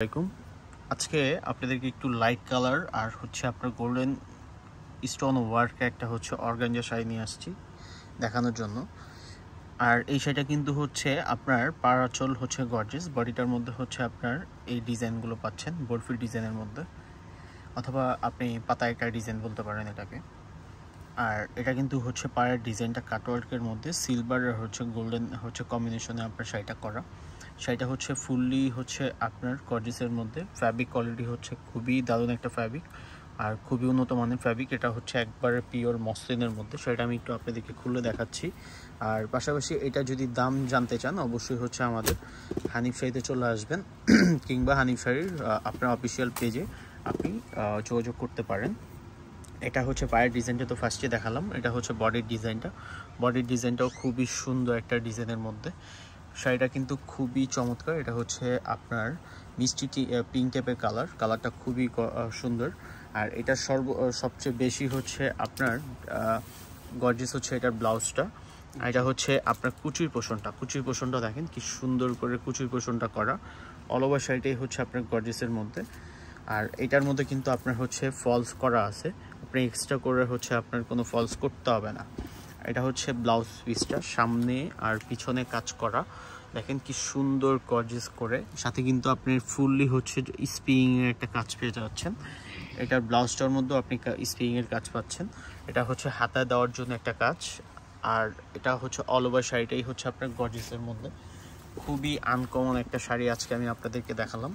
আসসালামাইকুম। আজকে আপনাদেরকে একটু লাইট কালার আর আপনার গোল্ডেন স্টোন ওয়ার্ক একটা অর্গানজা শাড়ি নিয়ে আসছি দেখানোর জন্য। আর এই শাড়িটা কিন্তু আপনার পারাচল গর্জিয়াস, বডিটার মধ্যে আপনার এই ডিজাইনগুলো পাচ্ছেন বরফি ডিজাইনের মধ্যে, অথবা আপনি পাতা একটা ডিজাইন বলতে পারেন এটাকে। আর এটা কিন্তু পায়ের ডিজাইনটা কাটওয়ার্কের মধ্যে সিলভার আর গোল্ডেন কম্বিনেশনে আপনার শাড়িটা করা। শাড়িটা ফুললি আপনার গর্জিয়াসের মধ্যে। ফ্যাব্রিক কোয়ালিটি খুবই দারুণ একটা ফ্যাব্রিক আর খুবই উন্নত মানের ফ্যাব্রিক। এটা একবারে পিওর মসলিনের মধ্যে। শাড়িটা আমি একটু আপনাদেরকে খুলে দেখাচ্ছি। আর পাশাপাশি এটা যদি দাম জানতে চান অবশ্যই আমাদের হানিফ শাড়িতে চলে আসবেন কিংবা হানিফ শাড়ির আপনার অফিসিয়াল পেজে আপনি যোগাযোগ করতে পারেন। এটা পায়ের ডিজাইনটা তো ফার্স্টে দেখালাম। এটা বডির ডিজাইনটা। বডির ডিজাইনটাও খুবই সুন্দর একটা ডিজাইনের মধ্যে। শাড়িটা কিন্তু খুবই চমৎকার। এটা আপনার মিষ্টি পিঙ্ক টাইপের কালারটা খুবই সুন্দর। আর এটা সবচেয়ে বেশি আপনার গর্জিয়াস এটার ব্লাউজটা। এটা আপনার কুচির পোষণটা দেখেন কি সুন্দর করে কুচির পোষণটা করা। অল ওভার শাড়িটাই আপনার গর্জিয়াসের মধ্যে। আর এটার মধ্যে কিন্তু আপনার ফলস করা আছে। আপনি এক্সট্রা করে আপনার কোনো ফলস করতে হবে না। এটা ব্লাউজ পিসটা সামনে আর পিছনে কাজ করা, দেখেন কি সুন্দর গর্জিয়াস করে। সাথে কিন্তু আপনি ফুললি স্প্রিং এর একটা কাজ পেয়ে যাচ্ছেন। এটার ব্লাউজটার মধ্যে আপনি স্প্রিং এর কাজ পাচ্ছেন। এটা হাতায় দেওয়ার জন্য একটা কাজ। আর এটা অল ওভার শাড়িটাই আপনার গর্জিয়াসের মধ্যে। খুবই আনকমন একটা শাড়ি আজকে আমি আপনাদেরকে দেখালাম,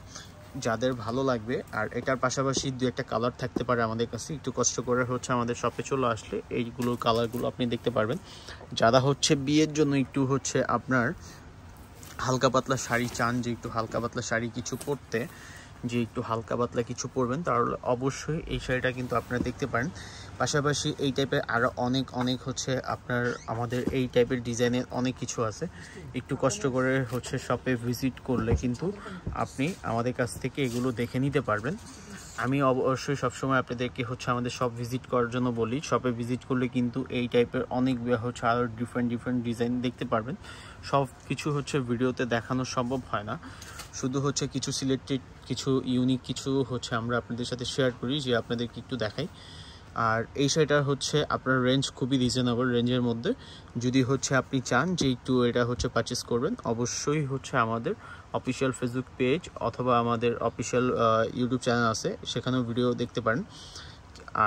যাদের ভালো লাগবে। আর এটার পাশাপাশি দু একটা কালার থাকতে পারে আমাদের কাছে। একটু কষ্ট করে আমাদের শপে চলে আসলে এইগুলো কালারগুলো আপনি দেখতে পারবেন। যারা বিয়ের জন্য একটু আপনার হালকা পাতলা শাড়ি চান, যে একটু হালকা পাতলা শাড়ি কিছু পরতে, যে একটু হালকা পাতলা কিছু পরবেন, তাহলে অবশ্যই এই শাড়িটা কিন্তু আপনারা দেখতে পারেন। পাশাপাশি এই টাইপের আরও অনেক আপনার আমাদের এই টাইপের ডিজাইনের অনেক কিছু আছে। একটু কষ্ট করে শপে ভিজিট করলে কিন্তু আপনি আমাদের কাছ থেকে এগুলো দেখে নিতে পারবেন। আমি অবশ্যই সবসময় আপনাদেরকে আমাদের শপ ভিজিট করার জন্য বলি। শপে ভিজিট করলে কিন্তু এই টাইপের অনেক আরও ডিফারেন্ট ডিজাইন দেখতে পারবেন। সব কিছু ভিডিওতে দেখানো সম্ভব হয় না। শুধু কিছু সিলেক্টেড কিছু ইউনিক কিছু আমরা আপনাদের সাথে শেয়ার করি, যে আপনাদেরকে একটু দেখাই। আর এই শাড়িটা আপনার রেঞ্জ খুবই রিজনেবল রেঞ্জের মধ্যে। যদি আপনি চান যে একটু এটা পারচেস করবেন, অবশ্যই আমাদের অফিসিয়াল ফেসবুক পেজ অথবা আমাদের অফিসিয়াল ইউটিউব চ্যানেল আছে, সেখানেও ভিডিও দেখতে পারেন।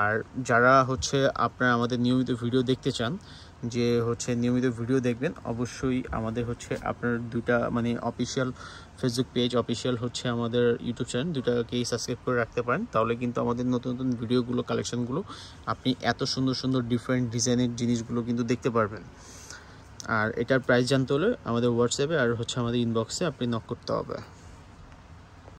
আর যারা আপনারা আমাদের নিয়মিত ভিডিও দেখতে চান, যে নিয়মিত ভিডিও দেখবেন, অবশ্যই আমাদের আপনার দুটা অফিসিয়াল ফেসবুক পেজ, অফিসিয়াল আমাদের ইউটিউব চ্যানেল, দুটাকেই সাবস্ক্রাইব করে রাখতে পারেন। তাহলে কিন্তু আমাদের নতুন নতুন ভিডিওগুলো, কালেকশনগুলো আপনি এত সুন্দর ডিফারেন্ট ডিজাইনের জিনিসগুলো কিন্তু দেখতে পারবেন। আর এটার প্রাইস জানতে হলে আমাদের হোয়াটসঅ্যাপে আর আমাদের ইনবক্সে আপনি নক করতে হবে।